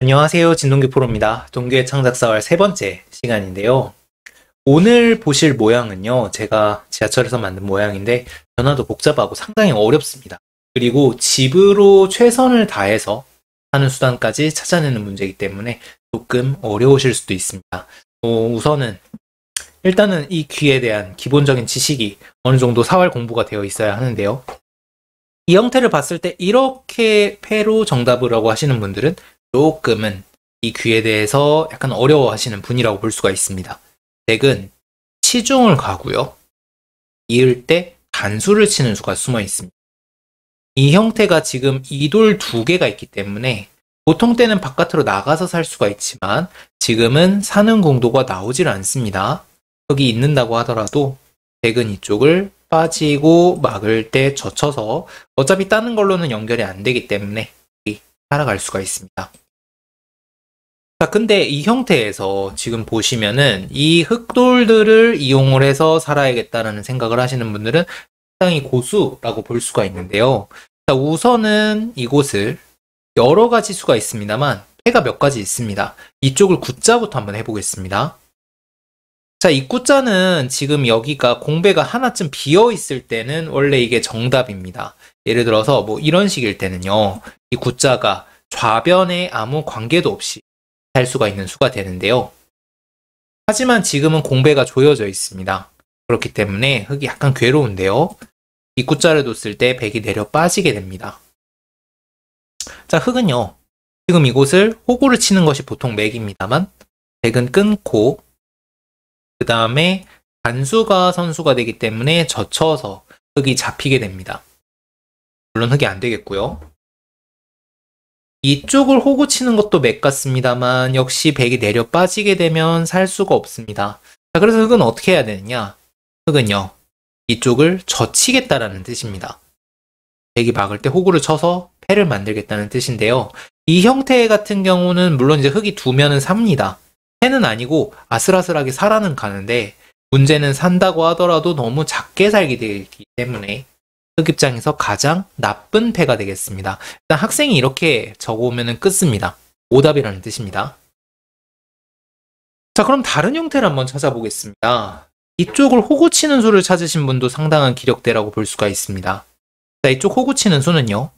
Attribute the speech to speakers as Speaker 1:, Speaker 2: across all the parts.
Speaker 1: 안녕하세요. 진동규 프로입니다. 동규의 창작사활 세 번째 시간인데요. 오늘 보실 모양은요, 제가 지하철에서 만든 모양인데, 변화도 복잡하고 상당히 어렵습니다. 그리고 집으로 최선을 다해서 하는 수단까지 찾아내는 문제이기 때문에 조금 어려우실 수도 있습니다. 우선은, 일단은 이 귀에 대한 기본적인 지식이 어느 정도 사활 공부가 되어 있어야 하는데요. 이 형태를 봤을 때 이렇게 패로 정답이라고 하시는 분들은 조금은 이 귀에 대해서 약간 어려워하시는 분이라고 볼 수가 있습니다. 덱은 치중을 가고요. 이을 때 단수를 치는 수가 숨어 있습니다. 이 형태가 지금 이돌 두 개가 있기 때문에 보통 때는 바깥으로 나가서 살 수가 있지만 지금은 사는 공도가 나오질 않습니다. 여기 있는다고 하더라도 덱은 이쪽을 빠지고 막을 때 젖혀서 어차피 따는 걸로는 연결이 안 되기 때문에 살아갈 수가 있습니다. 자, 근데 이 형태에서 지금 보시면은 이 흑돌들을 이용을 해서 살아야겠다라는 생각을 하시는 분들은 상당히 고수라고 볼 수가 있는데요. 자, 우선은 이곳을 여러 가지 수가 있습니다만 패가 몇 가지 있습니다. 이쪽을 구자부터 한번 해보겠습니다. 자, 이 구자는 지금 여기가 공배가 하나쯤 비어 있을 때는 원래 이게 정답입니다. 예를 들어서 뭐 이런 식일 때는요, 이 구자가 좌변에 아무 관계도 없이 살 수가 있는 수가 되는데요. 하지만 지금은 공배가 조여져 있습니다. 그렇기 때문에 흙이 약간 괴로운데요. 이 구자를 뒀을 때 백이 내려 빠지게 됩니다. 자, 흙은요, 지금 이곳을 호구를 치는 것이 보통 맥입니다만 백은 끊고 그 다음에 단수가 선수가 되기 때문에 젖혀서 흙이 잡히게 됩니다. 물론 흙이 안 되겠고요. 이쪽을 호구 치는 것도 맥 같습니다만 역시 백이 내려 빠지게 되면 살 수가 없습니다. 자, 그래서 흙은 어떻게 해야 되느냐? 흙은요, 이쪽을 젖히겠다라는 뜻입니다. 백이 막을 때 호구를 쳐서 패를 만들겠다는 뜻인데요. 이 형태 같은 경우는 물론 이제 흙이 두면은 삽니다. 패는 아니고 아슬아슬하게 살아는 가는데 문제는 산다고 하더라도 너무 작게 살게 되기 때문에 흙 입장에서 가장 나쁜 패가 되겠습니다. 일단 학생이 이렇게 적어오면 끝습니다. 오답이라는 뜻입니다. 자, 그럼 다른 형태를 한번 찾아보겠습니다. 이쪽을 호구 치는 수를 찾으신 분도 상당한 기력대라고 볼 수가 있습니다. 자, 이쪽 호구 치는 수는요,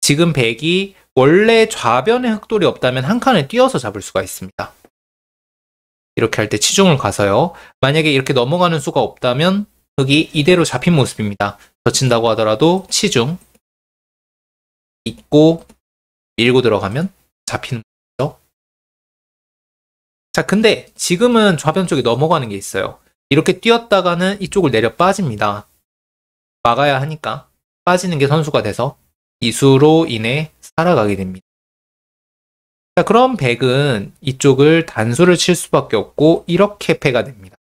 Speaker 1: 지금 백이 원래 좌변에 흑돌이 없다면 한 칸을 띄어서 잡을 수가 있습니다. 이렇게 할 때 치중을 가서요. 만약에 이렇게 넘어가는 수가 없다면 흙이 이대로 잡힌 모습입니다. 젖힌다고 하더라도 치중, 잇고 밀고 들어가면 잡히는 거죠. 자, 근데 지금은 좌변 쪽에 넘어가는 게 있어요. 이렇게 뛰었다가는 이쪽을 내려 빠집니다. 막아야 하니까 빠지는 게 선수가 돼서 이수로 인해 살아가게 됩니다. 자, 그럼 백은 이쪽을 단수를 칠 수밖에 없고 이렇게 패가 됩니다.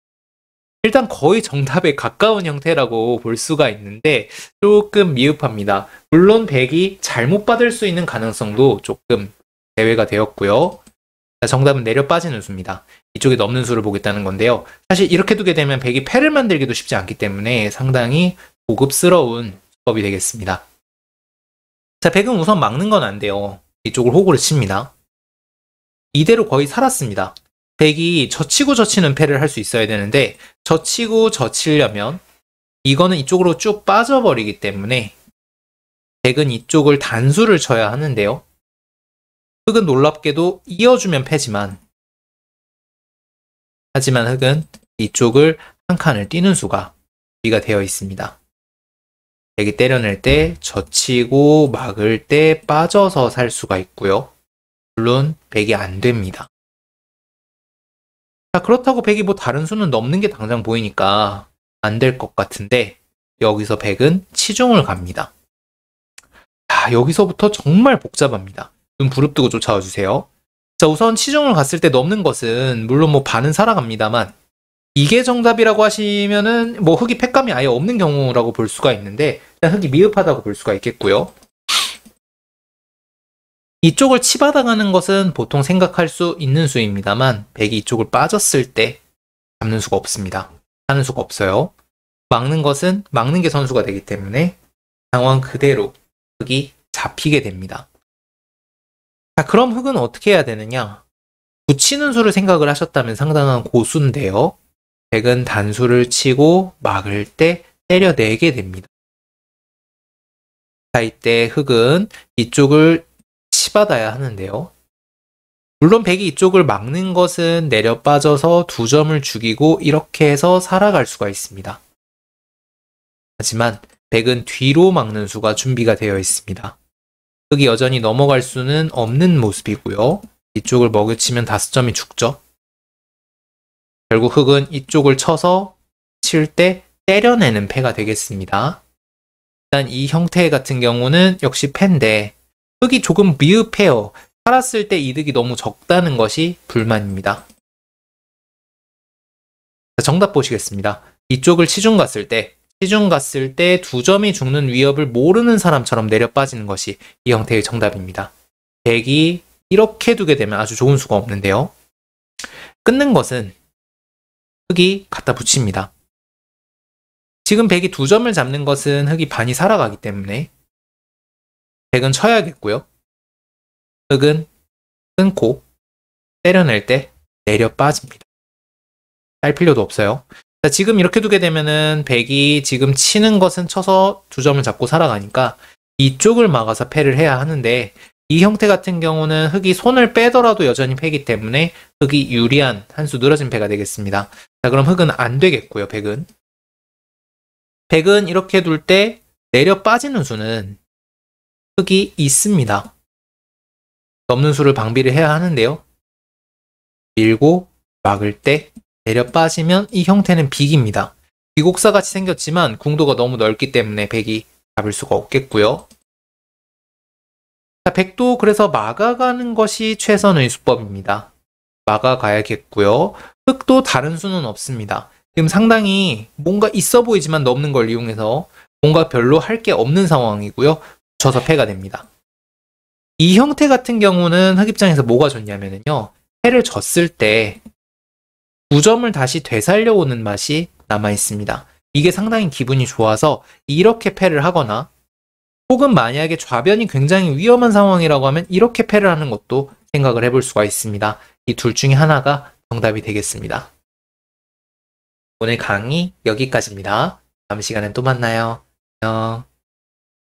Speaker 1: 일단 거의 정답에 가까운 형태라고 볼 수가 있는데 조금 미흡합니다. 물론 백이 잘못 받을 수 있는 가능성도 조금 제외가 되었고요. 자, 정답은 내려 빠지는 수입니다. 이쪽에 넘는 수를 보겠다는 건데요. 사실 이렇게 두게 되면 백이 패를 만들기도 쉽지 않기 때문에 상당히 고급스러운 수법이 되겠습니다. 자, 백은 우선 막는 건 안 돼요. 이쪽을 호구를 칩니다. 이대로 거의 살았습니다. 백이 젖히고 젖히는 패를 할 수 있어야 되는데 젖히고 젖히려면 이거는 이쪽으로 쭉 빠져버리기 때문에 백은 이쪽을 단수를 쳐야 하는데요. 흙은 놀랍게도 이어주면 패지만 하지만 흙은 이쪽을 한 칸을 띄는 수가 준비가 되어 있습니다. 백이 때려낼 때 젖히고 막을 때 빠져서 살 수가 있고요. 물론 백이 안 됩니다. 자, 그렇다고 백이 뭐 다른 수는 넘는 게 당장 보이니까 안 될 것 같은데 여기서 백은 치중을 갑니다. 자, 여기서부터 정말 복잡합니다. 눈 부릅뜨고 쫓아와 주세요. 자, 우선 치중을 갔을 때 넘는 것은 물론 뭐 반은 살아갑니다만 이게 정답이라고 하시면은 뭐 흙이 패감이 아예 없는 경우라고 볼 수가 있는데 일단 흙이 미흡하다고 볼 수가 있겠고요. 이쪽을 치받아가는 것은 보통 생각할 수 있는 수입니다만 백이 이쪽을 빠졌을 때 잡는 수가 없습니다. 하는 수가 없어요. 막는 것은 막는 게 선수가 되기 때문에 상황 그대로 흙이 잡히게 됩니다. 자, 그럼 흑은 어떻게 해야 되느냐? 붙이는 수를 생각을 하셨다면 상당한 고수인데요. 백은 단수를 치고 막을 때 때려내게 됩니다. 자, 이때 흑은 이쪽을 치받아야 하는데요. 물론 백이 이쪽을 막는 것은 내려 빠져서 2점을 죽이고 이렇게 해서 살아갈 수가 있습니다. 하지만 백은 뒤로 막는 수가 준비가 되어 있습니다. 흑이 여전히 넘어갈 수는 없는 모습이고요. 이쪽을 먹여치면 5점이 죽죠. 결국 흑은 이쪽을 쳐서 칠 때 때려내는 패가 되겠습니다. 일단 이 형태 같은 경우는 역시 패인데 흑이 조금 미흡해요. 살았을 때 이득이 너무 적다는 것이 불만입니다. 정답 보시겠습니다. 이쪽을 치중 갔을 때 2점이 죽는 위협을 모르는 사람처럼 내려 빠지는 것이 이 형태의 정답입니다. 백이 이렇게 두게 되면 아주 좋은 수가 없는데요. 끊는 것은 흑이 갖다 붙입니다. 지금 백이 2점을 잡는 것은 흑이 반이 살아가기 때문에 백은 쳐야겠고요. 흑은 끊고 때려낼 때 내려 빠집니다. 할 필요도 없어요. 자, 지금 이렇게 두게 되면은 백이 지금 치는 것은 쳐서 2점을 잡고 살아가니까 이쪽을 막아서 패를 해야 하는데 이 형태 같은 경우는 흑이 손을 빼더라도 여전히 패기 때문에 흑이 유리한 한 수 늘어진 패가 되겠습니다. 자, 그럼 흑은 안 되겠고요. 백은 이렇게 둘 때 내려 빠지는 수는 흑이 있습니다. 넘는 수를 방비를 해야 하는데요. 밀고 막을 때 내려 빠지면 이 형태는 빅입니다. 비곡사같이 생겼지만 궁도가 너무 넓기 때문에 백이 잡을 수가 없겠고요. 자, 백도 그래서 막아가는 것이 최선의 수법입니다. 막아가야겠고요. 흑도 다른 수는 없습니다. 지금 상당히 뭔가 있어 보이지만 넘는 걸 이용해서 뭔가 별로 할 게 없는 상황이고요. 져서 패가 됩니다. 이 형태 같은 경우는 흑 입장에서 뭐가 좋냐면요. 패를 졌을 때 2점을 다시 되살려오는 맛이 남아 있습니다. 이게 상당히 기분이 좋아서 이렇게 패를 하거나 혹은 만약에 좌변이 굉장히 위험한 상황이라고 하면 이렇게 패를 하는 것도 생각을 해볼 수가 있습니다. 이 둘 중에 하나가 정답이 되겠습니다. 오늘 강의 여기까지입니다. 다음 시간에 또 만나요. 안녕.